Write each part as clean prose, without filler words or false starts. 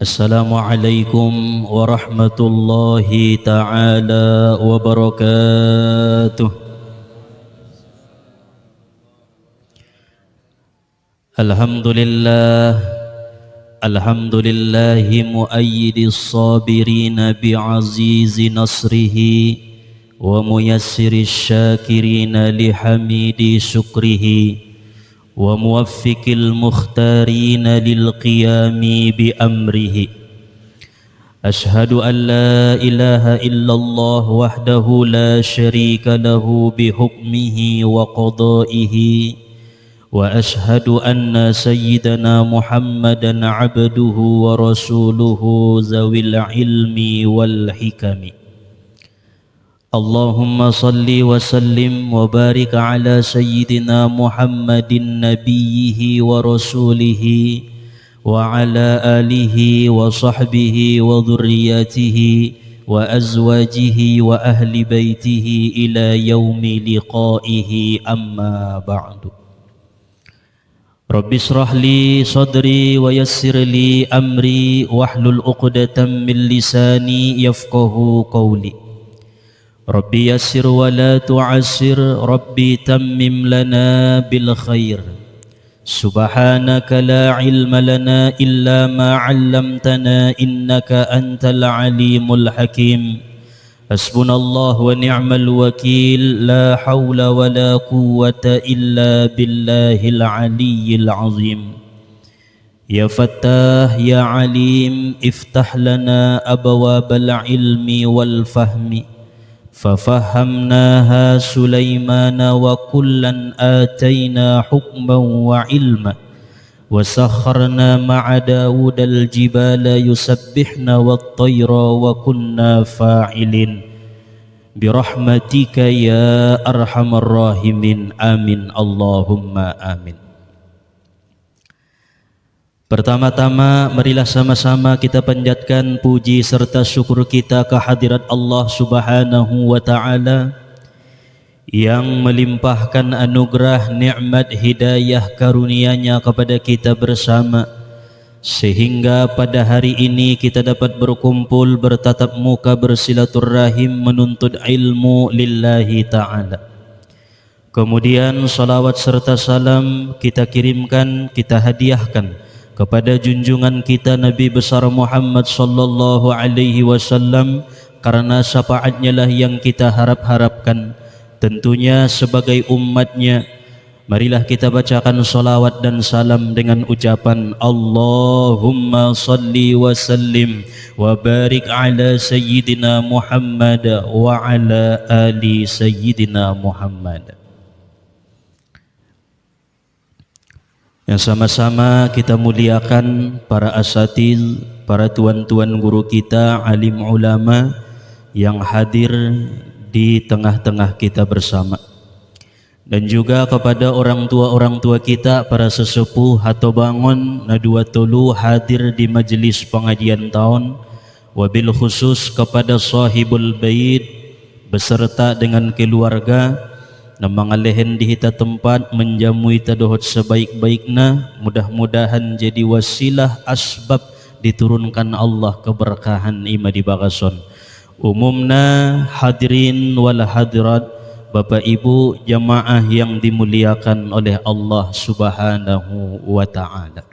Assalamualaikum warahmatullahi ta'ala wabarakatuh. Alhamdulillah, alhamdulillahi muayyidis sabirina bi'azizi nasrihi wa muyassiris syakirina lihamidi syukrihi wa muwaffiqil mukhtarina lil qiyami bi amrihi. Ashhadu an la ilaha illallah wahdahu la syarika lahu bi hukmihi wa qada'ihi, wa ashhadu anna sayyidana Muhammadan abduhu wa rasuluhu zawil ilmi wal hikami. Allahumma salli wa sallim wa barik ala sayyidina Muhammadin nabiyyihi wa rasulihi wa ala alihi wa sahbihi wa dhurriyyatihi wa azwajihi wa ahli baitihi ila yaumi liqaihi, amma ba'du. Rabbi shrah li sadri wa yassir li amri wahlul 'uqdatam min lisani yafqahu qawli. Rabbi yassir wa la tu'assir, Rabbi tammim lana bil khair. Subhanaka la ilma lana illa ma 'allamtana innaka antal alimul hakim. Hasbunallah wa ni'mal wakil, la hawla wa la quwwata illa billahil aliyyil azim. Ya Fattah ya Alim, iftah lana abwabal ilmi wal fahmi. ففهمناها سليمان وكلا آتينا حكما وعلما وسخرنا مع داود الجبال يسبحن والطير وكنا فاعلين برحمتك يا أرحم الراحمين آمين اللهم آمين. Pertama-tama marilah sama-sama kita panjatkan puji serta syukur kita kehadirat Allah Subhanahu wa ta'ala yang melimpahkan anugerah nikmat hidayah karunia-Nya kepada kita bersama, sehingga pada hari ini kita dapat berkumpul, bertatap muka, bersilaturahim, menuntut ilmu lillahi ta'ala. Kemudian salawat serta salam kita kirimkan, kita hadiahkan kepada junjungan kita Nabi besar Muhammad sallallahu alaihi wasallam, karena syafaatnya lah yang kita harap-harapkan. Tentunya sebagai umatnya, marilah kita bacakan salawat dan salam dengan ucapan Allahumma salli wa sallim wa barik ala sayyidina Muhammad wa ala ali sayyidina Muhammad. Yang sama-sama kita muliakan para asatidz, para tuan-tuan guru kita, alim ulama yang hadir di tengah-tengah kita bersama, dan juga kepada orang tua kita, para sesepuh atau bangun nadua tulu hadir di majelis pengajian tahun, wabil khusus kepada sahibul bait beserta dengan keluarga namangalehen di hita tempat menjamu ita dohot sebaik-baikna. Mudah-mudahan jadi wasilah asbab diturunkan Allah keberkahan ima di bagason. Umumna hadirin wal hadirat, Bapak Ibu jamaah yang dimuliakan oleh Allah Subhanahu wa ta'ala.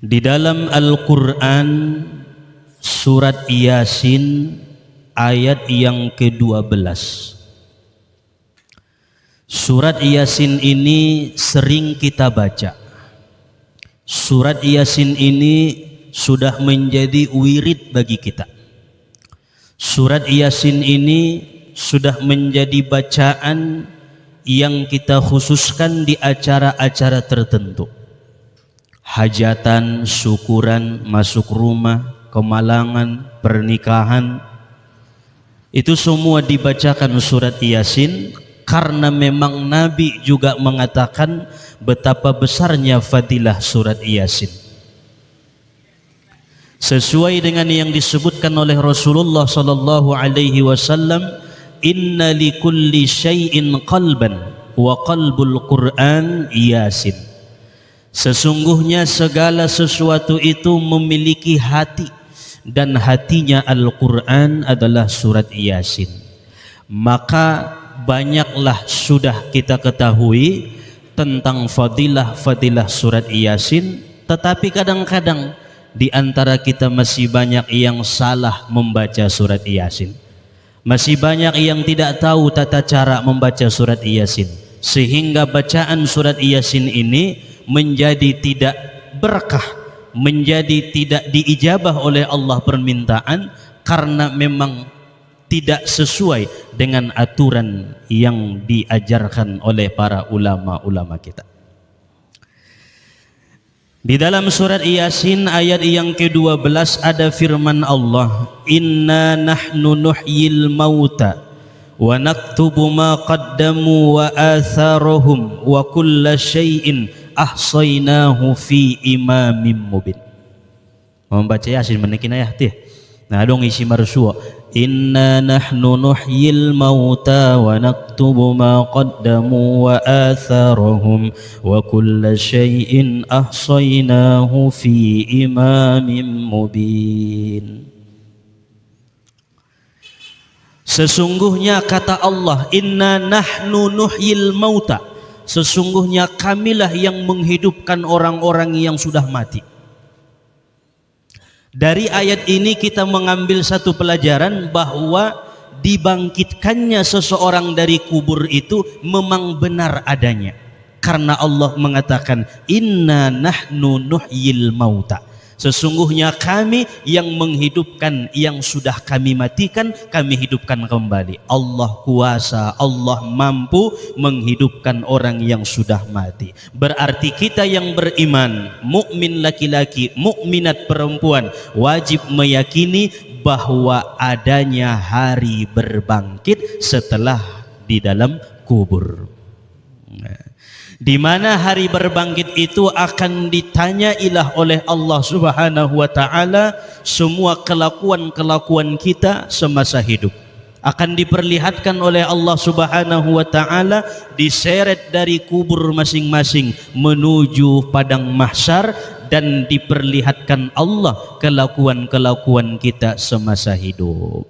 Di dalam Al-Quran Surat Yasin ayat yang ke-12. Surat Yasin ini sering kita baca. Surat Yasin ini sudah menjadi wirid bagi kita. Surat Yasin ini sudah menjadi bacaan yang kita khususkan di acara-acara tertentu. Hajatan, syukuran, masuk rumah, kemalangan, pernikahan, itu semua dibacakan surat Yasin, karena memang Nabi juga mengatakan betapa besarnya fadilah surat Yasin. Sesuai dengan yang disebutkan oleh Rasulullah sallallahu alaihi wasallam, inna likulli syai'in qalban wa qalbul Qur'an Yasin. Sesungguhnya segala sesuatu itu memiliki hati, dan hatinya Al-Quran adalah surat Yasin. Maka banyaklah sudah kita ketahui tentang fadilah-fadilah surat Yasin, tetapi kadang-kadang di antara kita masih banyak yang salah membaca surat Yasin. Masih banyak yang tidak tahu tata cara membaca surat Yasin, sehingga bacaan surat Yasin ini menjadi tidak berkah, menjadi tidak diijabah oleh Allah permintaan, karena memang tidak sesuai dengan aturan yang diajarkan oleh para ulama-ulama kita. Di dalam surat Yasin ayat yang ke-12 ada firman Allah, inna nahnu nuhyil mauta wa naktubu ma qaddamu wa atharahum wa kulla syai'in ahsaynahu fi imamin mubin. Membaca Yasin menekin ayat teh. Nah dong isi marsua, inna nahnu nuhyil mauta wa naktubu ma qaddamu wa atharahum wa kulla syai'in ahsaynahu fi imamin mubin. Sesungguhnya kata Allah, inna nahnu nuhyil mauta, sesungguhnya kamilah yang menghidupkan orang-orang yang sudah mati. Dari ayat ini kita mengambil satu pelajaran bahwa dibangkitkannya seseorang dari kubur itu memang benar adanya, karena Allah mengatakan inna nahnu nuhyil mauta, sesungguhnya kami yang menghidupkan yang sudah kami matikan, kami hidupkan kembali. Allah kuasa, Allah mampu menghidupkan orang yang sudah mati. Berarti kita yang beriman, mukmin laki-laki, mukminat perempuan, wajib meyakini bahwa adanya hari berbangkit setelah di dalam kubur. Di mana hari berbangkit itu akan ditanyailah oleh Allah Subhanahu wa taala semua kelakuan-kelakuan kita semasa hidup. Akan diperlihatkan oleh Allah Subhanahu wa taala, diseret dari kubur masing-masing menuju padang mahsyar, dan diperlihatkan Allah kelakuan-kelakuan kita semasa hidup.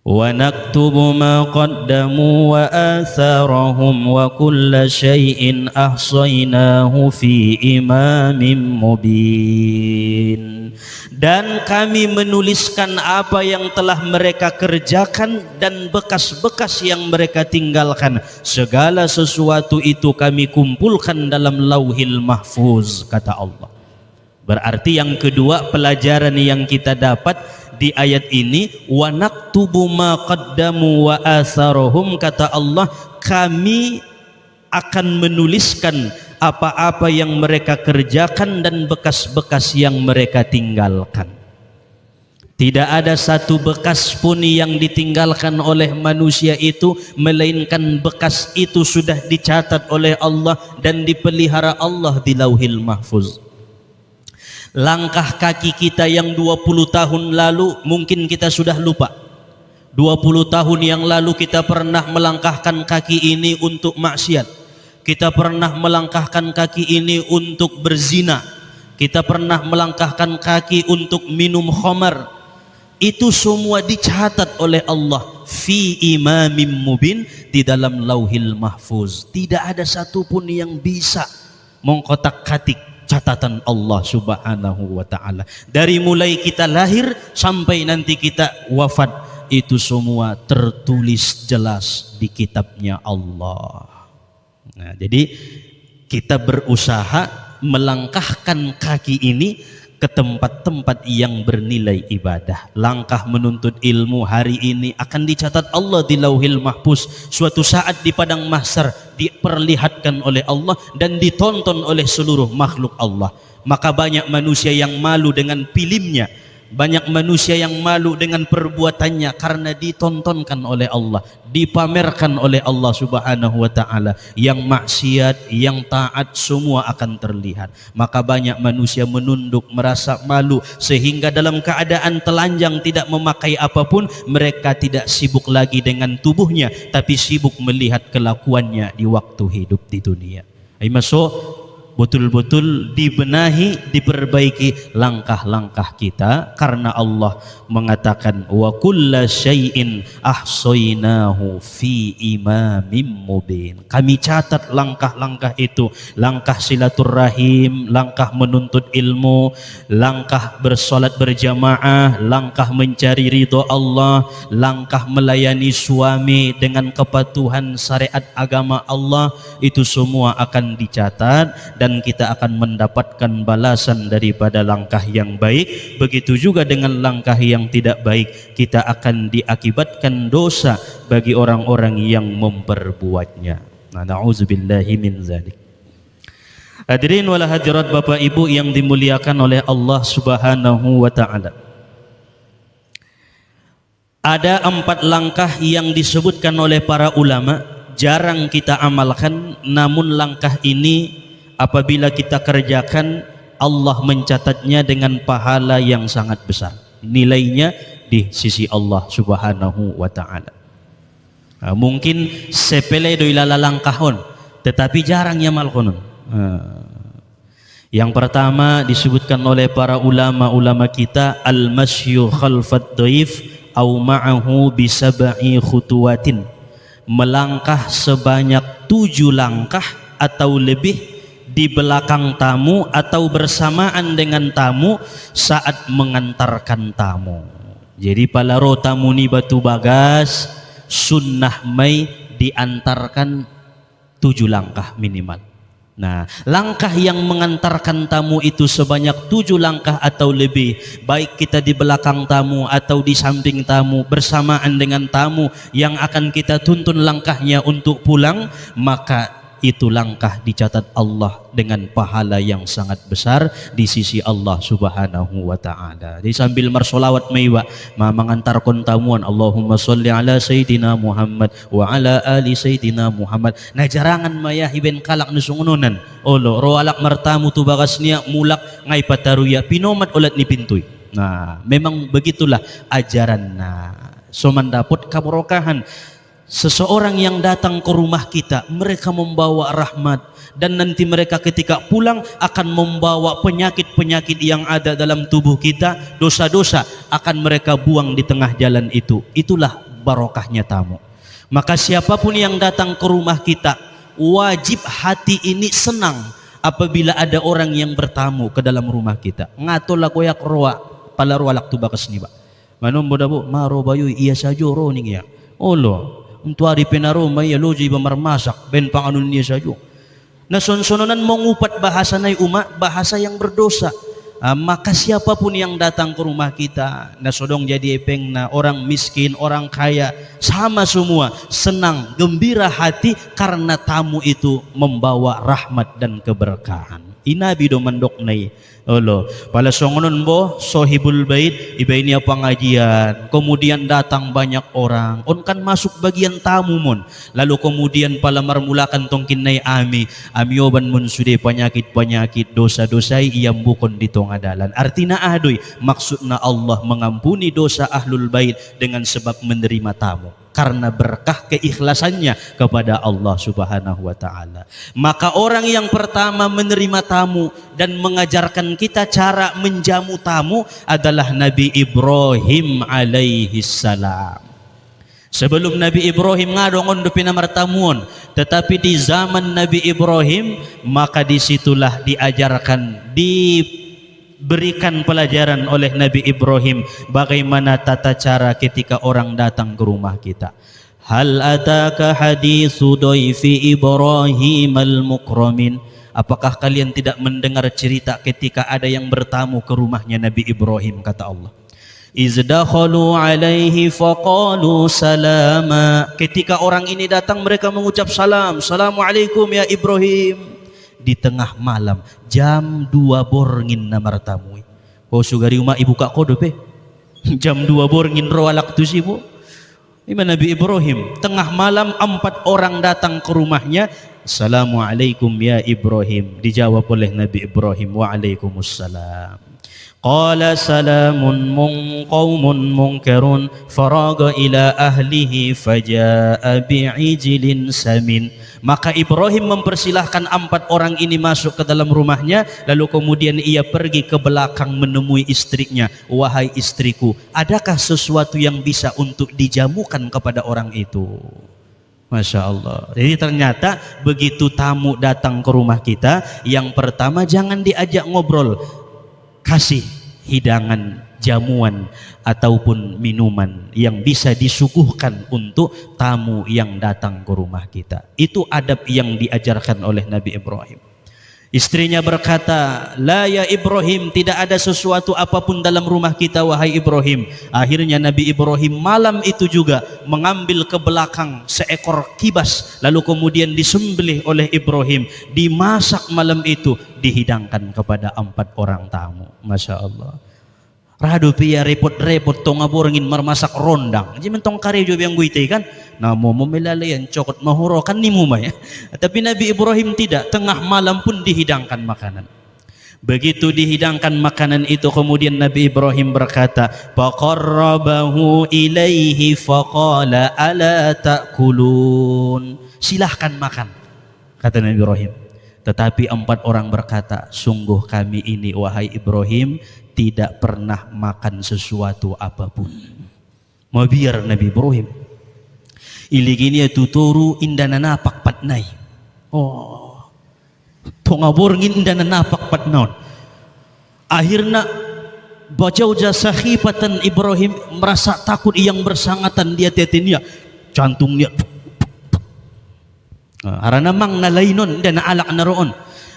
Wa naktubu ma qaddamu wa atharahum wa kulla syai'in ahsaynahu fi imamin mubin. Dan kami menuliskan apa yang telah mereka kerjakan dan bekas-bekas yang mereka tinggalkan. Segala sesuatu itu kami kumpulkan dalam lauhil mahfuz, kata Allah. Berarti yang kedua pelajaran yang kita dapat di ayat ini, wa naktubu ma qaddamu wa atharahum, kata Allah, kami akan menuliskan apa-apa yang mereka kerjakan dan bekas-bekas yang mereka tinggalkan. Tidak ada satu bekas pun yang ditinggalkan oleh manusia itu, melainkan bekas itu sudah dicatat oleh Allah dan dipelihara Allah di lauhil mahfuz. Langkah kaki kita yang 20 tahun lalu mungkin kita sudah lupa. 20 tahun yang lalu kita pernah melangkahkan kaki ini untuk maksiat. Kita pernah melangkahkan kaki ini untuk berzina. Kita pernah melangkahkan kaki untuk minum khamar. Itu semua dicatat oleh Allah fi imamim mubin, di dalam lauhil mahfuz. Tidak ada satupun yang bisa mengkotak-katik catatan Allah Subhanahu wa taala. Dari mulai kita lahir sampai nanti kita wafat, itu semua tertulis jelas di kitabnya Allah. Nah, jadi kita berusaha melangkahkan kaki ini ke tempat-tempat yang bernilai ibadah. Langkah menuntut ilmu hari ini akan dicatat Allah di lauhil mahfuz. Suatu saat di padang mahsyar diperlihatkan oleh Allah dan ditonton oleh seluruh makhluk Allah. Maka banyak manusia yang malu dengan filmnya, Banyak manusia yang malu dengan perbuatannya karena ditontonkan oleh Allah, dipamerkan oleh Allah Subhanahu wa taala. Yang maksiat, yang taat semua akan terlihat. Maka banyak manusia menunduk, merasa malu sehingga dalam keadaan telanjang tidak memakai apapun, mereka tidak sibuk lagi dengan tubuhnya tapi sibuk melihat kelakuannya di waktu hidup di dunia. Masuk betul-betul dibenahi, diperbaiki langkah-langkah kita, karena Allah mengatakan wa kulla syai'in ahsaynahu fi imamin mubin. Kami catat langkah-langkah itu, langkah silaturahim, langkah menuntut ilmu, langkah bersolat berjamaah, langkah mencari ridho Allah, langkah melayani suami dengan kepatuhan syariat agama Allah, itu semua akan dicatat dan kita akan mendapatkan balasan daripada langkah yang baik. Begitu juga dengan langkah yang tidak baik, kita akan diakibatkan dosa bagi orang-orang yang memperbuatnya. Na'udzubillahi min zalik. Hadirin wal hadirat Bapak Ibu yang dimuliakan oleh Allah Subhanahu wa taala. Ada 4 langkah yang disebutkan oleh para ulama, jarang kita amalkan, namun langkah ini apabila kita kerjakan, Allah mencatatnya dengan pahala yang sangat besar. Nilainya di sisi Allah Subhanahu wa taala. Mungkin sepele doi lala langkahon, tetapi jarang yamal konon. Yang pertama disebutkan oleh para ulama kita, al-masyu khalfat dhaif au ma'ahu bi sab'i khutuwatin. Melangkah sebanyak 7 langkah atau lebih di belakang tamu atau bersamaan dengan tamu saat mengantarkan tamu. Jadi palaro tamu ni batu bagas, sunnah mai diantarkan 7 langkah minimal. Nah, langkah yang mengantarkan tamu itu sebanyak 7 langkah atau lebih, baik kita di belakang tamu atau di samping tamu, bersamaan dengan tamu yang akan kita tuntun langkahnya untuk pulang, maka itu langkah dicatat Allah dengan pahala yang sangat besar di sisi Allah Subhanahu wa taala. Jadi sambil marsolawat maiwa mengantarkan tamuan, Allahumma sholli ala sayyidina Muhammad wa ala ali sayyidina Muhammad. Nah jarangan maya hiben kalak nusungununan. Olo roalak martamu tu bagasnya mulak ngai pataruya pinomat ulat ni pintuy. Nah, memang begitulah ajaran. Nah, so mendapot kabarokahan. Seseorang yang datang ke rumah kita, mereka membawa rahmat, dan nanti mereka ketika pulang akan membawa penyakit-penyakit yang ada dalam tubuh kita, dosa-dosa akan mereka buang di tengah jalan itu. Itulah barokahnya tamu. Maka siapapun yang datang ke rumah kita, wajib hati ini senang apabila ada orang yang bertamu ke dalam rumah kita. Ngatola koyak roa palaru alak tu bakas ni ba. Manom boda bo maro bayu iya sajo ro ning ya. Olo untuk hari penaro may loji ba marmasak ben panganun niya sajo. Nasonsononan mengupat bahasa nay bahasa yang berdosa. Maka siapapun yang datang ke rumah kita, nasodong jadi epeng na orang miskin, orang kaya, sama semua senang, gembira hati karena tamu itu membawa rahmat dan keberkahan. Inabi do mandok nai. Olo, pala songonon bo sohibul bait ibaini pengajian, kemudian datang banyak orang, on kan masuk bagian tamu mon, lalu kemudian pala marmulakan tongkin nai ami oban mun sude penyakit dosa-dosa yang bukan di tongadalan. Artina adoy maksudna Allah mengampuni dosa ahlul bait dengan sebab menerima tamu karena berkah keikhlasannya kepada Allah Subhanahu wa taala. Maka orang yang pertama menerima tamu dan mengajarkan kita cara menjamu tamu adalah Nabi Ibrahim alaihi salam. Sebelum Nabi Ibrahim ngadongon do pinamartamuon, tetapi di zaman Nabi Ibrahim maka disitulah diajarkan, diberikan pelajaran oleh Nabi Ibrahim bagaimana tata cara ketika orang datang ke rumah kita. Hal ataka haditsu dhaifi Ibrahim al-mukramin. Apakah kalian tidak mendengar cerita ketika ada yang bertamu ke rumahnya Nabi Ibrahim, kata Allah. Izdakhalu alaihi faqalu salama. Ketika orang ini datang mereka mengucap salam. Assalamualaikum ya Ibrahim. Di tengah malam jam 2 borngin na martamu. Oh sugari umak ibu kak kodope. Jam 2 borngin roalak tu sibu. Imam Nabi Ibrahim tengah malam 4 orang datang ke rumahnya. Assalamualaikum ya Ibrahim. Dijawab oleh Nabi Ibrahim, waalaikumsalam. Qala salamun qaumun munkarun faraga ila ahlihi faja'a bi'ijlin samin. Maka Ibrahim mempersilahkan 4 orang ini masuk ke dalam rumahnya, lalu kemudian ia pergi ke belakang menemui istrinya. Wahai istriku, adakah sesuatu yang bisa untuk dijamukan kepada orang itu? Masya Allah. Jadi ternyata begitu tamu datang ke rumah kita, yang pertama jangan diajak ngobrol, kasih hidangan, jamuan ataupun minuman yang bisa disuguhkan untuk tamu yang datang ke rumah kita. Itu adab yang diajarkan oleh Nabi Ibrahim. Istrinya berkata, la ya Ibrahim, tidak ada sesuatu apapun dalam rumah kita wahai Ibrahim. Akhirnya Nabi Ibrahim malam itu juga mengambil ke belakang seekor kibas, lalu kemudian disembelih oleh Ibrahim, dimasak malam itu, dihidangkan kepada 4 orang tamu. Masya Allah. Radu pia repot-repot tong aborngin marmasak rondang. Jadi mentong kare jo yang guite kan. Namo memelalayan cokot mahuro kan ni muma ya. Tapi Nabi Ibrahim tidak, tengah malam pun dihidangkan makanan. Begitu dihidangkan makanan itu kemudian Nabi Ibrahim berkata, faqarrabahu ilaihi faqala ala ta'kulun. Silahkan makan, kata Nabi Ibrahim. Tetapi 4 orang berkata, sungguh kami ini wahai Ibrahim tidak pernah makan sesuatu apapun. Mau biar Nabi Ibrahim iligini tuturu indana napak patnai. Oh, tongaborngin indana napak patnaun. Akhirnya bajau jasa khifatan Ibrahim merasa takut yang bersangatan dia tetenya, jantungnya harana mang nalainon dan alak naroon.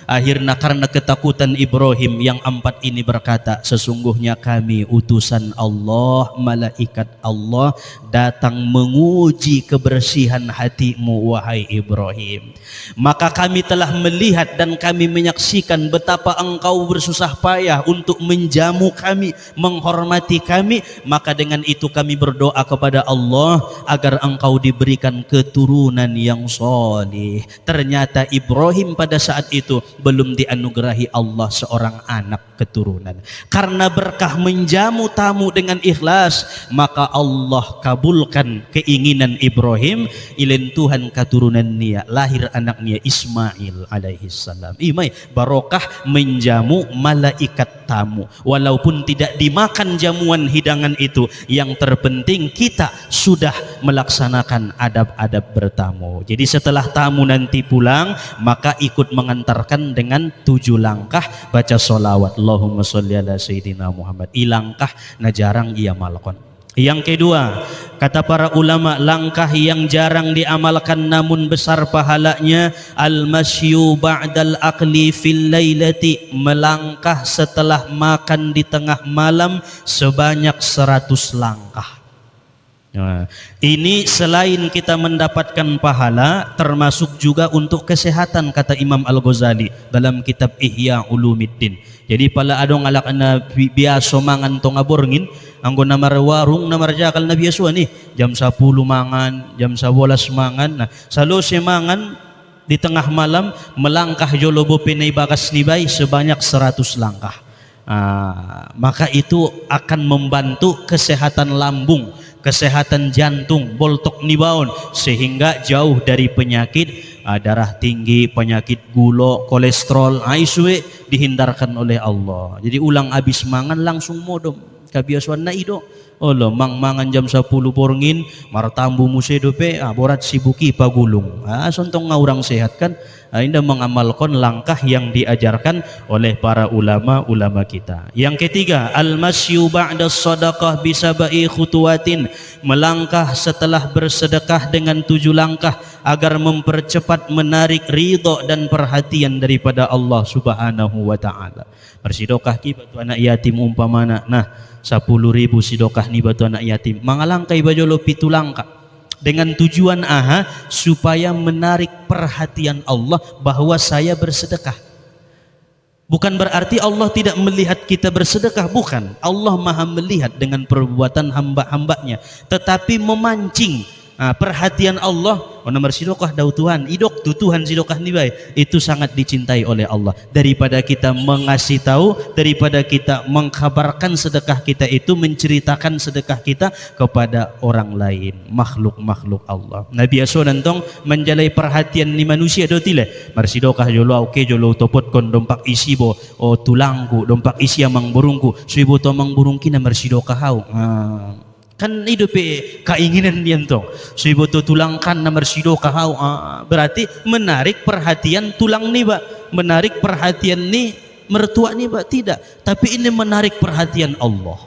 Akhirnya karena ketakutan Ibrahim, yang 4 ini berkata, sesungguhnya kami utusan Allah, malaikat Allah datang menguji kebersihan hatimu wahai Ibrahim. Maka kami telah melihat dan kami menyaksikan betapa engkau bersusah payah untuk menjamu kami, menghormati kami. Maka dengan itu kami berdoa kepada Allah agar engkau diberikan keturunan yang soleh. Ternyata Ibrahim pada saat itu belum dianugerahi Allah seorang anak keturunan. Karena berkah menjamu tamu dengan ikhlas, maka Allah kabulkan keinginan Ibrahim, ilin Tuhan keturunan nia, lahir anaknya Ismail alaihi salam. Imai barokah menjamu malaikat tamu. Walaupun tidak dimakan jamuan hidangan itu, yang terpenting kita sudah melaksanakan adab-adab bertamu. Jadi setelah tamu nanti pulang, maka ikut mengantarkan dengan 7 langkah baca solawat Allahumma sholli ala sayyidina Muhammad. Ilangkah na jarang ia malakon. Yang kedua, kata para ulama, langkah yang jarang diamalkan namun besar pahalanya, al-masyu ba'dal aqli fil lailati, melangkah setelah makan di tengah malam sebanyak 100 langkah. Nah, ini selain kita mendapatkan pahala, termasuk juga untuk kesehatan, kata Imam Al-Ghazali dalam kitab Ihya Ulumiddin. Jadi pala adong alak na biasa mangan tong aborngin, anggo namar warung namar jakal na biasa nih, jam 10 mangan, jam 11 mangan. Nah, salo si mangan di tengah malam, melangkah jolobo penay bakas nibay sebanyak 100 langkah. Maka itu akan membantu kesehatan lambung, kesehatan jantung, boltok nibaon, sehingga jauh dari penyakit darah tinggi, penyakit gula, kolesterol, aiswe dihindarkan oleh Allah. Jadi ulang abis mangan langsung modom kabiasaan na ido. Olo mangan jam 10 porngin martambu musedope borat sibuki pagulung. Sontong ngaurang sehat kan. Indah mengamalkan langkah yang diajarkan oleh para ulama-ulama kita. Yang ketiga, al-masyu ba'da sadaqah bisabai khutuwatin, melangkah setelah bersedekah dengan 7 langkah agar mempercepat menarik ridho dan perhatian daripada Allah Subhanahu wa taala. Bersedekah ki batu anak yatim umpamana, nah 10.000 sidokah ni batu anak yatim, mangalangkai bajolo 7 langkah dengan tujuan supaya menarik perhatian Allah bahwa saya bersedekah. Bukan berarti Allah tidak melihat kita bersedekah, bukan. Allah maha melihat dengan perbuatan hamba-hambanya, tetapi memancing perhatian Allah. Nomor sidokah dau Tuhan idok tu Tuhan sidokah ni bay, itu sangat dicintai oleh Allah. Daripada kita mengasih tahu, daripada kita mengkabarkan sedekah kita itu, menceritakan sedekah kita kepada orang lain, makhluk-makhluk Allah. Nabi aso nantong menjalai perhatian ni manusia do tile marsidokah jolo oke jolo topot kon dompak isi bo o tulangku dompak isi amang burungku suibo to mang burung kina marsidokah hau. Kan hidup keinginan dia tuh suiboto tulangkan nomor sido kahau, berarti menarik perhatian tulang nih Pak, menarik perhatian nih mertua nih Pak, tidak, tapi ini menarik perhatian Allah.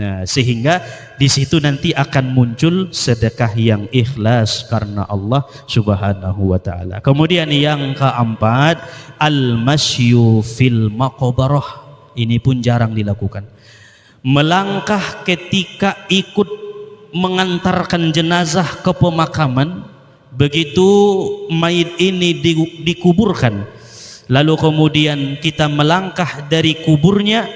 Nah, sehingga di situ nanti akan muncul sedekah yang ikhlas karena Allah Subhanahu wa taala. Kemudian yang keempat, al-masyu fil maqbarah. Ini pun jarang dilakukan. Melangkah ketika ikut mengantarkan jenazah ke pemakaman, begitu mayit ini dikuburkan, lalu kemudian kita melangkah dari kuburnya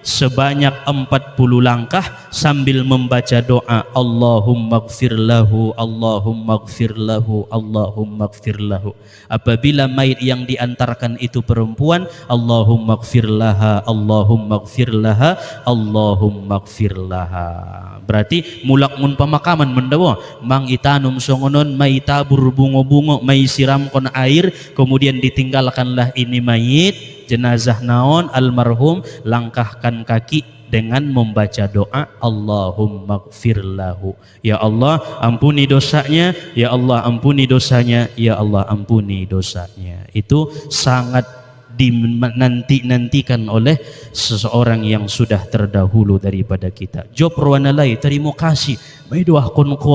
sebanyak 40 langkah sambil membaca doa Allahumma gfir lahu, Allahumma gfir lahu, Allahumma gfir lahu. Apabila mayit yang diantarkan itu perempuan, Allahumma gfir laha, Allahumma gfir laha, Allahumma gfir laha. Berarti mulak mun pemakaman mendawa mang itanum songonon, may tabur bungo-bungo, may siramkon air, kemudian ditinggalkanlah ini mayit jenazah naon almarhum, langkahkan kaki dengan membaca doa Allahumma gfir lahu, ya Allah ampuni dosanya, ya Allah ampuni dosanya, ya Allah ampuni dosanya. Itu sangat dinanti-nantikan oleh seseorang yang sudah terdahulu daripada kita. Job rowanalai, terima kasih may doakon ko,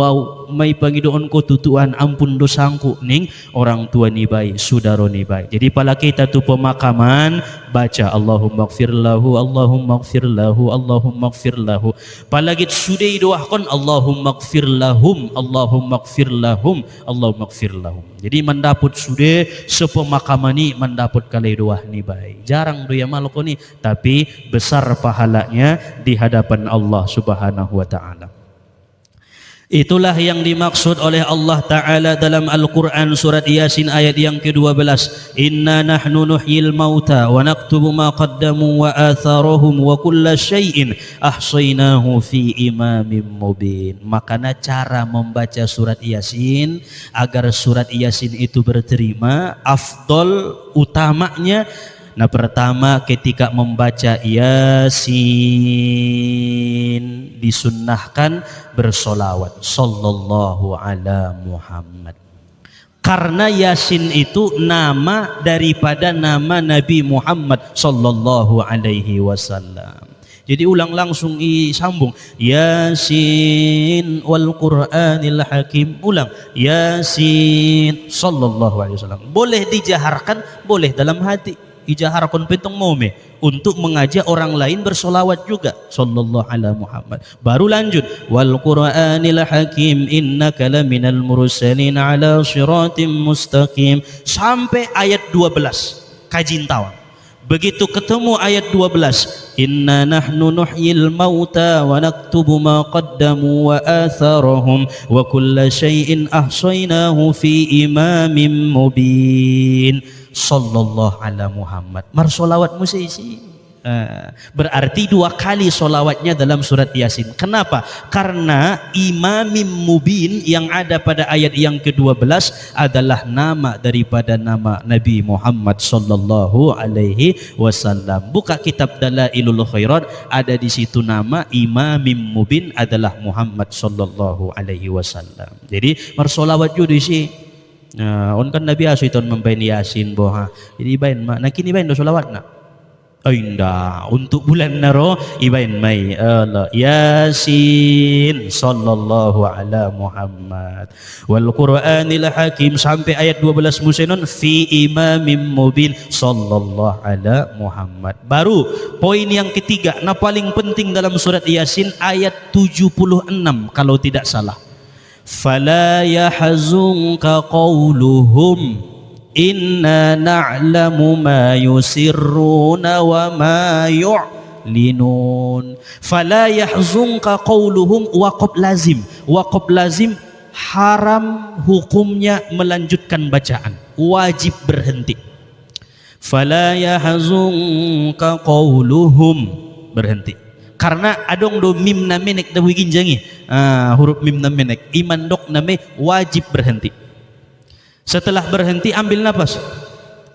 may pangidoon ko tutuan ampun dosangku ning orang tua ni bay, sudaro ni bay. Jadi pala kita tu pemakaman baca Allahumma gfir lahu, Allahumma gfir lahu, Allahumma gfir lahu. Palagit sudai doakon Allahumma gfir lahum, Allahumma gfir lahum, Allahumma gfir lahum. Jadi mendaput sudah sepemakamani mendaput kalai doa ni bay. Jarang doa malko ni, tapi besar pahalanya di hadapan Allah Subhanahu wa taala. Itulah yang dimaksud oleh Allah Ta'ala dalam Al-Quran surat Yasin ayat yang ke-12. Inna nahnu nuhyil mauta wa naktubu ma qaddamu wa atharahum wa kulla syai'in ahsaynahu fi imamin mubin. Makanya cara membaca surat Yasin agar surat Yasin itu berterima, afdol utamanya, nah pertama ketika membaca Yasin disunnahkan bersolawat sallallahu ala Muhammad, karena Yasin itu nama daripada nama Nabi Muhammad sallallahu alaihi wasallam. Jadi ulang langsung sambung Yasin wal Qur'anil Hakim, ulang Yasin sallallahu alaihi wasallam. Boleh dijaharkan, boleh dalam hati ijaharkan petong mome untuk mengajak orang lain bersolawat juga sallallahu ala Muhammad. Baru lanjut wal Qur'anil Hakim innaka laminal mursalin ala siratim mustaqim sampai ayat 12 kajin tawang. Begitu ketemu ayat 12 inna nahnu nuhyil mauta wa naktubu ma qaddamu wa atharahum wa kulla syai'in ahsaynahu fi imamin mubin sallallahu ala Muhammad. Mar solawat musisi berarti 2 kali solawatnya dalam surat Yasin. Kenapa? Karena imamim mubin yang ada pada ayat yang ke-12 adalah nama daripada nama Nabi Muhammad sallallahu alaihi wasallam. Buka kitab Dalailul Khairat, ada di situ nama imamim mubin adalah Muhammad sallallahu alaihi wasallam. Jadi mar solawat juga sih. On kan Nabi asu itu membain Yasin boha. Jadi bain mak nak kini bain do solawat nak. Indah untuk bulan naro ibain mai Allah Yasin sallallahu ala Muhammad wal Qur'anil Hakim sampai ayat 12 musenon fi imamim mubin sallallahu ala Muhammad. Baru poin yang ketiga, nah paling penting dalam surat Yasin ayat 76 kalau tidak salah. Fala yahzunka qawluhum inna na'lamu ma yusirruna wa ma yu'linun. Fala yahzunka qawluhum. Waqaf lazim haram hukumnya melanjutkan bacaan, wajib berhenti. Fala yahzunka qawluhum, berhenti. Karena adong do mim na menek da wiginjangi, huruf mim na menek iman dok name wajib berhenti. Setelah berhenti ambil nafas.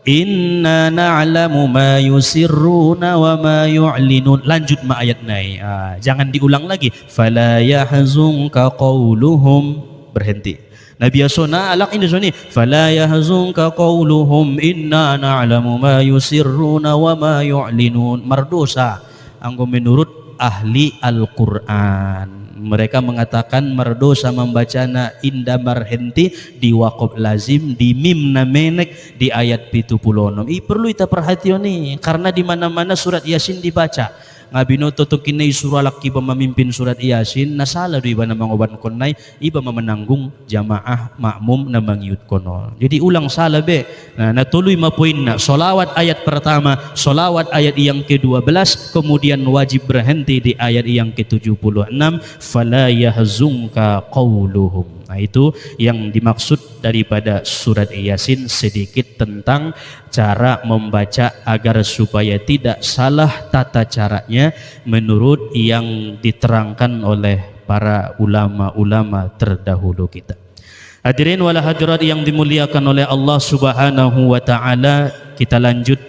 Inna na'lamu ma yusirruna wa ma yu'linun. Lanjut ma ayat nai. Jangan diulang lagi. Fala yahzunka qawluhum, berhenti. Nabi Yasona alak ini sini. Fala yahzunka qawluhum inna na'lamu ma yusirruna wa ma yu'linun. Mardosa anggo menurut ahli Al-Quran. Mereka mengatakan merdosa membacana inda berhenti di waqaf lazim di mim na menek di ayat 76. Perlu kita perhatian nih, karena di mana-mana surat Yasin dibaca. Ngabino totokin surah laki memimpin surat Yasin nasala do iba na mangoban konay iba menanggung jamaah makmum na mangyut kono. Jadi ulang salah be. Nah, natuloy mapoin na solawat ayat pertama, solawat ayat yang ke-12, kemudian wajib berhenti di ayat yang ke-76. Fala yahzunka qawluhum. Nah, itu yang dimaksud daripada surat Yasin, sedikit tentang cara membaca agar supaya tidak salah tata caranya menurut yang diterangkan oleh para ulama-ulama terdahulu kita. Hadirin wal hadirat yang dimuliakan oleh Allah Subhanahu wa taala, kita lanjut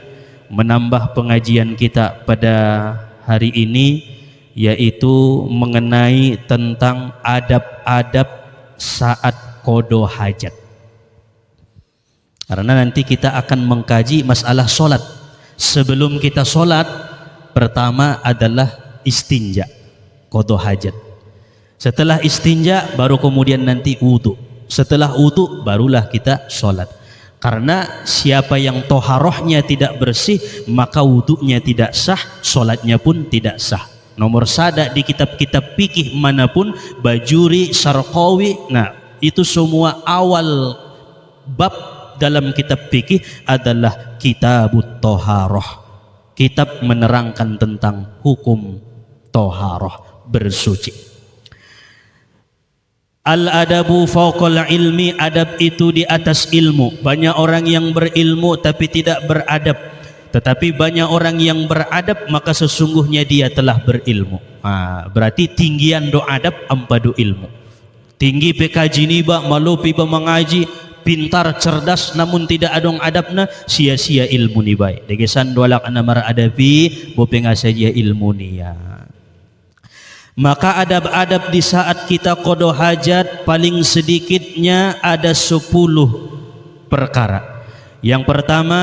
menambah pengajian kita pada hari ini, yaitu mengenai tentang adab-adab saat qada hajat. Karena nanti kita akan mengkaji masalah solat. Sebelum kita solat, pertama adalah istinja, qada hajat. Setelah istinja baru kemudian nanti wudu. Setelah wudu barulah kita solat. Karena siapa yang toharohnya tidak bersih, maka wudunya tidak sah, solatnya pun tidak sah. Nomor sada di kitab-kitab fikih manapun, Bajuri, Syarqawi, nah itu semua awal bab dalam kitab fikih adalah kitabut toharoh, kitab menerangkan tentang hukum toharoh, bersuci. Al-adabu fawqal ilmi, adab itu di atas ilmu. Banyak orang yang berilmu tapi tidak beradab. Tetapi banyak orang yang beradab, maka sesungguhnya dia telah berilmu. Berarti tinggian do adab ampadu ilmu. Tinggi PKJ ni ba malupi ba mengaji, pintar cerdas namun tidak adong adabna, sia-sia ilmu ni bay. Degesan dolak ana maradabi bo pengasaja ilmu ni ya. Maka adab-adab di saat kita qada hajat paling sedikitnya ada 10 perkara. Yang pertama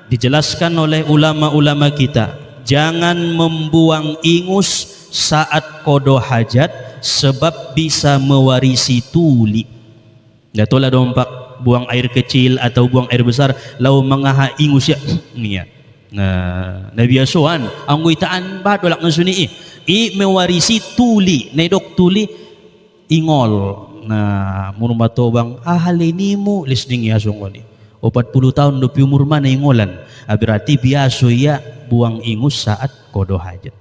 dijelaskan oleh ulama-ulama kita, jangan membuang ingus saat qada hajat sebab bisa mewarisi tuli. Datola dompak buang air kecil atau buang air besar lau mengaha ingus ya nia. Nah, Nabi Yasuan anggoitaan ba dolak ngasuni mewarisi tuli, nedok tuli ingol. Nah, murmato bang ahalinimu listening ya sungoni. 40 tahun dopi umur mana ingolan, berarti biasa ya buang ingus saat qada hajat.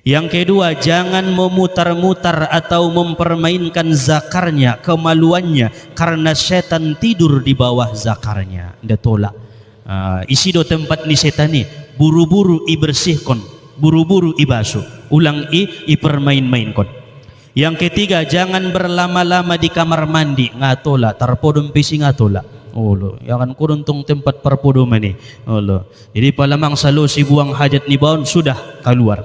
Yang kedua, jangan memutar-mutar atau mempermainkan zakarnya, kemaluannya, karena setan tidur di bawah zakarnya. Nda tolak. Isi do tempat ni setan ni, buru-buru ibersihkon, buru-buru ibasu, ulang ipermain-mainkon. Yang ketiga, jangan berlama-lama di kamar mandi, ngatola, tarpodom pisi ngatola. Oh lo, yang kurun tung tempat perpodoman ni. Oh lo. Jadi palamang salo si buang hajat ni baun sudah keluar.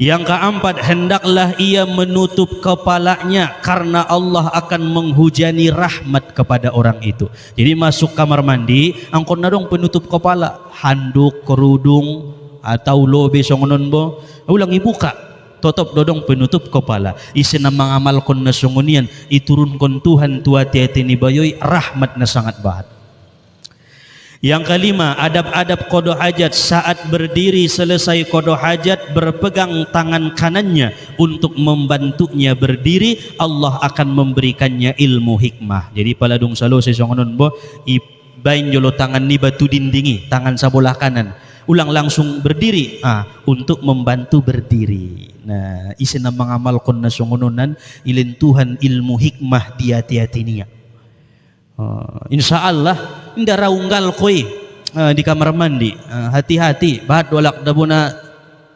Yang keempat, hendaklah ia menutup kepalanya karena Allah akan menghujani rahmat kepada orang itu. Jadi masuk kamar mandi, angkon nadong penutup kepala, handuk, kerudung atau lobe songonon bo, ulang ibuka. Totop dodong penutup kepala. Isi na mangamalkon na sungunian, iturunkan Tuhan tua tiati ni bayoy rahmat na sangat bahat. Yang kelima, adab-adab qada hajat. Saat berdiri selesai qada hajat, berpegang tangan kanannya untuk membantunya berdiri. Allah akan memberikannya ilmu hikmah. Jadi paladung salo sesongonon bo bain jolo tangan ni batu dindingi, tangan sebelah kanan, ulang langsung berdiri untuk membantu berdiri. Nah isina mengamalkan nasungununan ilin Tuhan ilmu hikmah di hati-hati niya. Insya Allah indah raunggal koi di kamar mandi, hati-hati bahat walak dabuna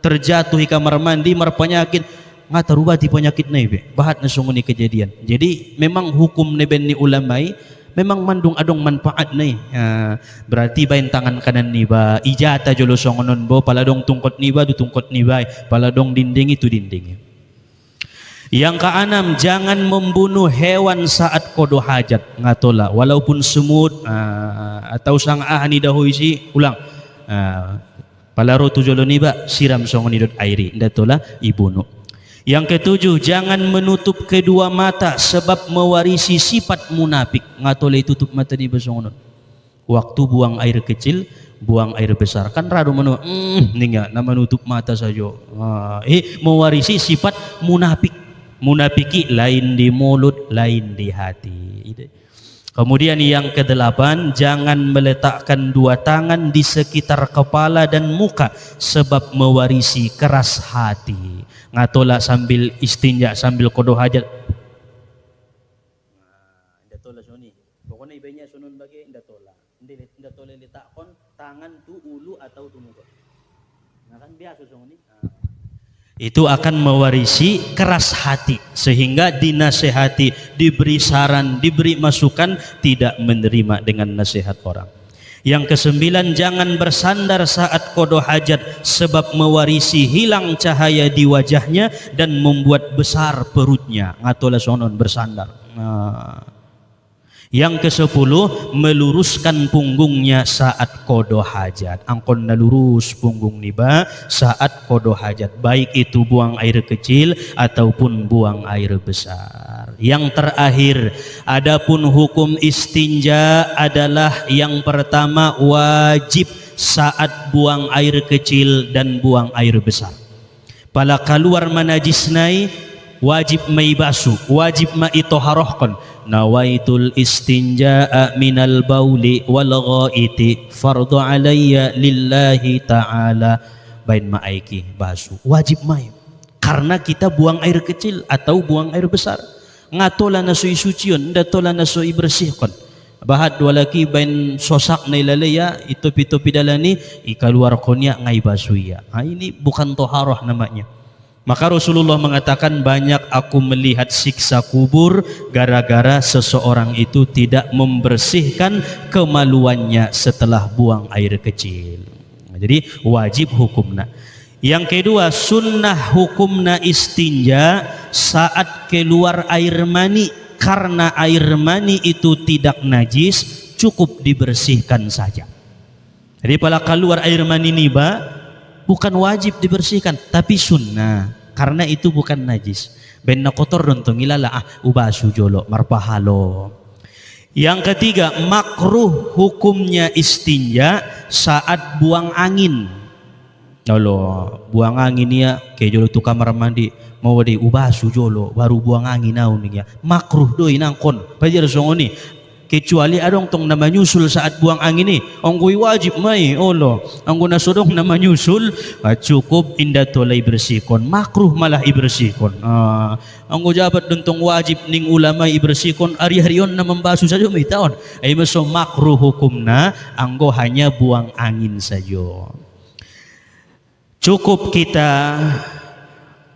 terjatuh di kamar mandi marpenyakit ngata rubati penyakit nebe bahat nasunguni kejadian. Jadi memang hukum neben ni ulamai memang mandung adong manfaat nih. Berarti bain tangan kanan niba ijata jolo songonon bo paladong tungkot niba du tungkot niba paladong dinding itu dinding. Yang keenam, jangan membunuh hewan saat kodo hajat ngatola walaupun semut atau sang ahani dahoisi ulang palaro tu jolo niba siram songonidot airi ndatola ibunuh. Yang ketujuh, jangan menutup kedua mata sebab mewarisi sifat munafik ngatola tutup mata ni basongonon waktu buang air kecil buang air besar kan rado menu ninga nama nutup mata saja mewarisi sifat munafik. Munafiki lain di mulut, lain di hati. Kemudian yang kedelapan, jangan meletakkan dua tangan di sekitar kepala dan muka sebab mewarisi keras hati. Ngatola sambil istinja, sambil kodo hajat. Ndatola soni. Pokoknya ibenya sunun bagi ndatola. Ndatola letakkan tangan tu ulu atau tu muka. Nah kan biasa soni. Itu akan mewarisi keras hati sehingga dinasehati, diberi saran, diberi masukan tidak menerima dengan nasihat orang. Yang kesembilan, jangan bersandar saat kodo hajat sebab mewarisi hilang cahaya di wajahnya dan membuat besar perutnya. Ngatola sonon bersandar. Yang ke-10, meluruskan punggungnya saat kodo hajat. Angkon nalurus punggung niba saat kodo hajat, baik itu buang air kecil ataupun buang air besar. Yang terakhir, adapun hukum istinja adalah yang pertama wajib saat buang air kecil dan buang air besar. Pala keluar manajisnai wajib maibasu, wajib maitoharohkan. Nawaitul istinja'a minal bauli wal ghaiti fardu alayya lillahi ta'ala. Bain ma'aiki basu wajib mai karena kita buang air kecil atau buang air besar. Ngatola naso isucion ndatola naso ibersihkan bahat walaki bain sosak na ilalaya itu pito pidalani ikaluar konya ngai basuya. Ini bukan toharoh namanya. Maka Rasulullah mengatakan banyak aku melihat siksa kubur gara-gara seseorang itu tidak membersihkan kemaluannya setelah buang air kecil. Jadi wajib hukumna. Yang kedua, sunnah hukumna istinja saat keluar air mani karena air mani itu tidak najis, cukup dibersihkan saja. Jadi pada keluar air mani niba bukan wajib dibersihkan tapi sunnah karena itu bukan najis. Ben na kotor dontong ilala ubasu jolo marpahalo. Yang ketiga, makruh hukumnya istinja saat buang angin. Jolo buang angin ya kayak jolo tu kamar mandi mau di ubasu jolo baru buang angin naun ya makruh doi nangkon pajar songoni. Kecuali adong tong nama nyusul saat buang angin ni onggoi wajib mai olo anggo nasodong nama nyusul cukup indah tolai bersihkon makruh malah ibersihkon anggo jabat dentong wajib ning ulama ibersihkon hari-harion na membasu saja mai taon ay maso makruh hukumna anggo hanya buang angin saja. Cukup kita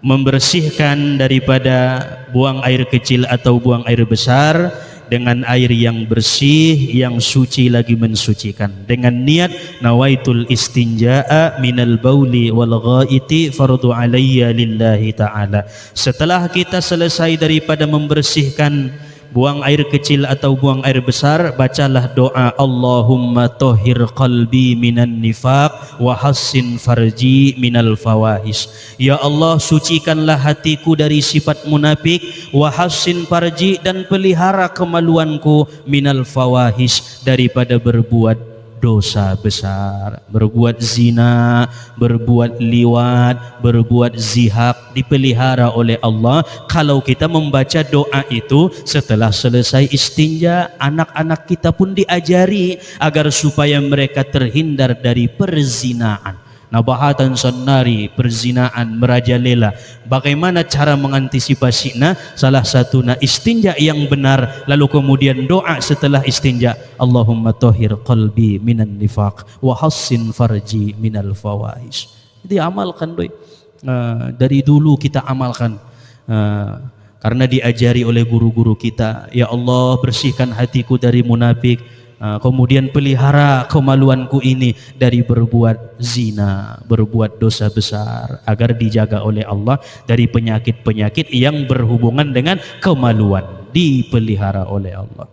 membersihkan daripada buang air kecil atau buang air besar dengan air yang bersih, yang suci lagi mensucikan. Dengan niat nawaitul istinja'a minal bauli wal ghaiti fardu alayya lillahi ta'ala. Setelah kita selesai daripada membersihkan buang air kecil atau buang air besar, bacalah doa Allahumma tahhir qalbi minan nifaq wa hassin farji minal fawahis. Ya Allah, sucikanlah hatiku dari sifat munafik, wa hassin farji, dan pelihara kemaluanku minal fawahis, daripada berbuat dosa besar. Berbuat zina, berbuat liwat, berbuat zihak dipelihara oleh Allah. Kalau kita membaca doa itu setelah selesai istinja, anak-anak kita pun diajari agar supaya mereka terhindar dari perzinaan. Nabahatan sannari, perzinaan, merajalela. Bagaimana cara mengantisipasinya? Salah satu istinja yang benar, lalu kemudian doa setelah istinja. Allahumma tahhir qalbi minan nifaq wa hassin farji minal fawahish. Jadi amalkan doi. Dari dulu kita amalkan. Karena diajari oleh guru-guru kita, ya Allah bersihkan hatiku dari munafik. Kemudian pelihara kemaluanku ini dari berbuat zina, berbuat dosa besar, agar dijaga oleh Allah dari penyakit-penyakit yang berhubungan dengan kemaluan, dipelihara oleh Allah.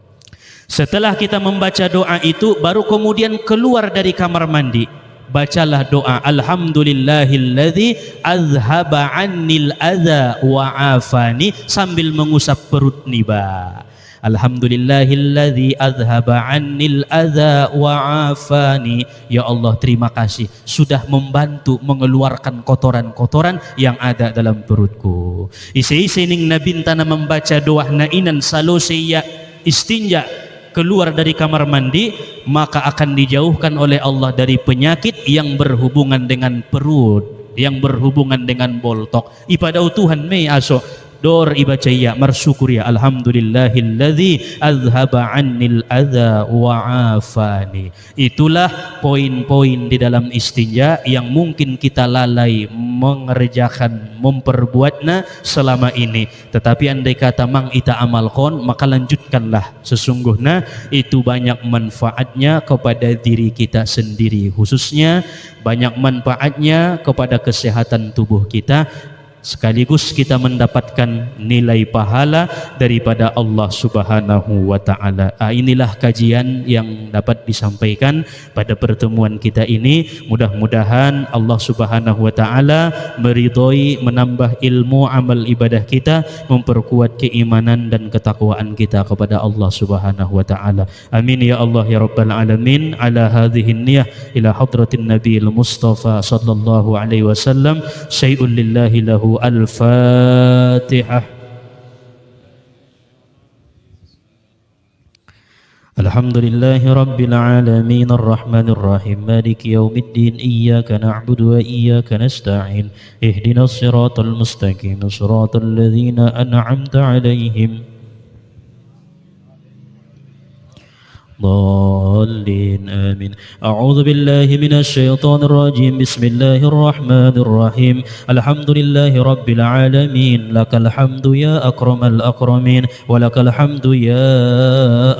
Setelah kita membaca doa itu, baru kemudian keluar dari kamar mandi, bacalah doa alhamdulillahilladzi azhaba annil adza wa afani, sambil mengusap perut niba. Alhamdulillahilladzi azhaba annil adza wa afani. Ya Allah, terima kasih sudah membantu mengeluarkan kotoran-kotoran yang ada dalam perutku. Isi-isi ning nabi tana membaca doa nainan salosiya istinja keluar dari kamar mandi, maka akan dijauhkan oleh Allah dari penyakit yang berhubungan dengan perut, yang berhubungan dengan boltok. Ipada Tuhan me aso dor ibaca ya marsyukur ya alhamdulillahilladzi azhaba annil adza wa afani. Itulah poin-poin di dalam istinja yang mungkin kita lalai mengerjakan, memperbuatnya selama ini. Tetapi andai kata mang ita amalkon, maka lanjutkanlah. Sesungguhnya itu banyak manfaatnya kepada diri kita sendiri, khususnya banyak manfaatnya kepada kesehatan tubuh kita, sekaligus kita mendapatkan nilai pahala daripada Allah Subhanahu wa taala. Inilah kajian yang dapat disampaikan pada pertemuan kita ini. Mudah-mudahan Allah Subhanahu wa taala meridhoi, menambah ilmu amal ibadah kita, memperkuat keimanan dan ketakwaan kita kepada Allah Subhanahu wa taala. Amin ya Allah ya rabbal alamin. Ala hadhihi niyyah ila hadratin nabiyil mustafa sallallahu alaihi wasallam. Syai'un lillahi lahu. Al-Fatihah. Alhamdulillahi Rabbil Alamin Ar-Rahmanir Rahim Maliki Yawmiddin Iyyaka na'budu wa iyyaka nasta'in Ihdinas siratal mustaqim Siratal ladzina an'amta 'alaihim ضالين آمين. أعوذ بالله من الشيطان الرجيم. بسم الله الرحمن الرحيم. الحمد لله رب العالمين. لك الحمد يا أكرم الأكرمين ولك الحمد يا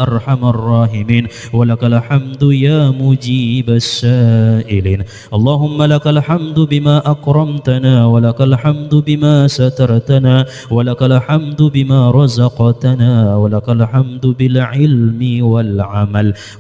أرحم الراحمين ولك الحمد يا مجيب السائلين. اللهم لك الحمد بما أكرمتنا ولك الحمد بما سترتنا ولك الحمد بما رزقتنا ولك الحمد بالعلم والعمل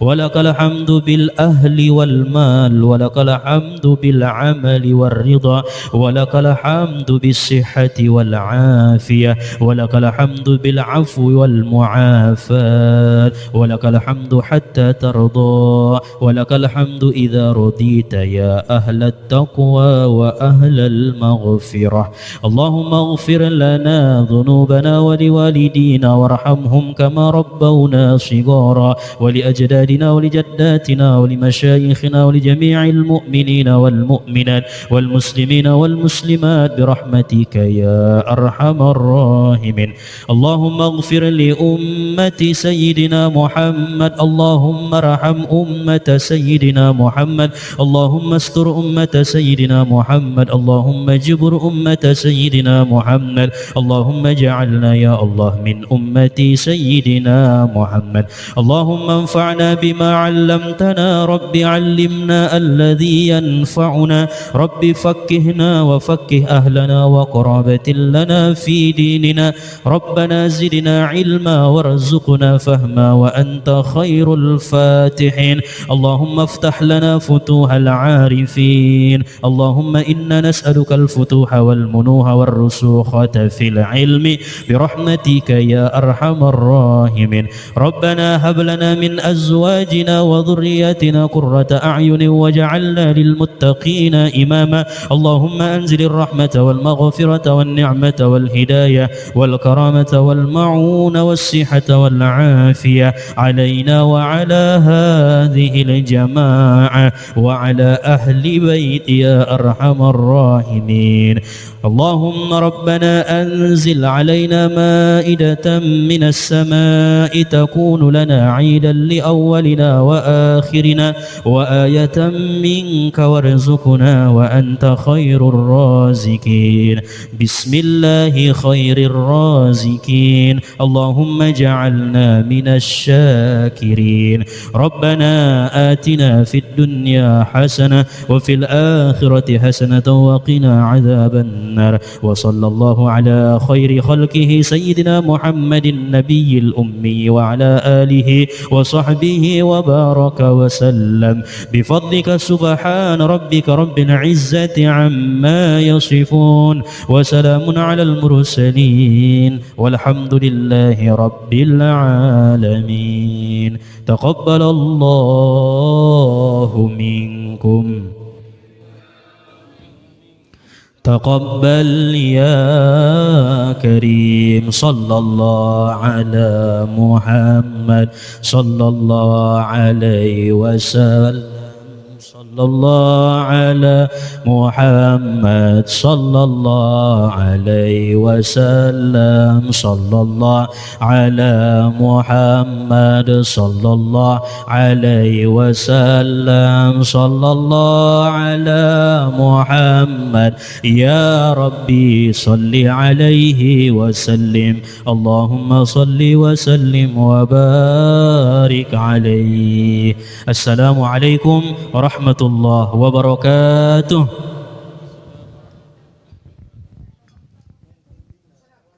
ولك الحمد بالأهل والمال ولك الحمد بالعمل والرضا ولك الحمد بالصحة والعافية ولك الحمد بالعفو والمعافاة ولك الحمد حتى ترضى ولك الحمد إذا رضيت يا أهل التقوى وأهل المغفرة. اللهم اغفر لنا ذنوبنا ولوالدينا وارحمهم كما ربونا صغارا ولأجدادنا ولجداتنا ولمشايخنا ولجميع المؤمنين والمؤمنات والمسلمين والمسلمات برحمتك يا أرحم الراحمين. اللهم اغفر لأمة سيدنا محمد. اللهم ارحم أمة سيدنا محمد. اللهم استر أمة سيدنا محمد. اللهم اجبر أمة سيدنا محمد. اللهم اجعلنا يا الله من أمة سيدنا محمد. اللهم انفعنا بما علمتنا. رب علمنا الذي ينفعنا. رب فكهنا وفكه أهلنا وقرابة لنا في ديننا. ربنا زدنا علما وارزقنا فهما وأنت خير الفاتحين. اللهم افتح لنا فتوح العارفين. اللهم إنا نسألك الفتوح والمنوح والرسوخات في العلم برحمتك يا أرحم الراحمين. ربنا هب لنا من من أزواجنا وذرياتنا قرة أعين واجعلنا للمتقين إماما. اللهم أنزل الرحمة والمغفرة والنعمة والهداية والكرامة والمعون والصحة والعافية علينا وعلى هذه الجماعة وعلى أهل بيت يا أرحم الراحمين. اللهم ربنا أنزل علينا مائدة من السماء تكون لنا عيدا لأولنا وآخرنا وآية منك وارزقنا وأنت خير الرازقين. بسم الله خير الرازقين. اللهم اجعلنا من الشاكرين. ربنا آتنا في الدنيا حسنة وفي الآخرة حسنة وقنا عذاب النار. وصلى الله على خير خلقه سيدنا محمد النبي الأمي وعلى آله وصحبه وبارك وسلم بفضلك سبحان ربك رب العزة عما يصفون وسلام على المرسلين والحمد لله رب العالمين. تقبل الله منكم. تقبل يا كريم. صلى الله على محمد صلى الله عليه وسلم. صلى الله على محمد صلى الله عليه وسلم. صلى الله على محمد صلى الله عليه وسلم. صلى الله على محمد يا ربي صل عليه وسلم. اللهم صل وسلم وبارك عليه. السلام عليكم ورحمة الله وبركاته.